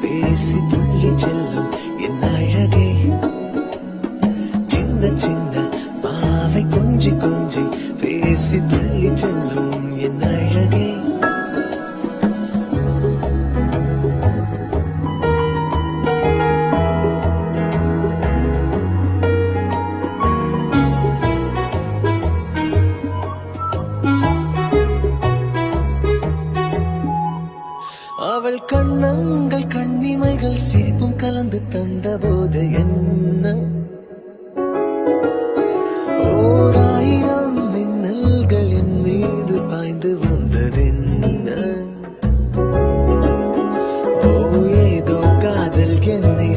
பேசி துள்ளி செல்லும் என் அழகே, சின்ன சின்ன பாவை கொஞ்சி கொஞ்சி பேசி துள்ளி செல்லும் என் அழகே. அவள் கண்ணங்கள் கண்ணிமைகள் சிரிப்பும் கலந்து தந்த போது என்ன ஓராயிரம் மின்னல்கள் என் மீது பாய்ந்து வந்ததென்ன.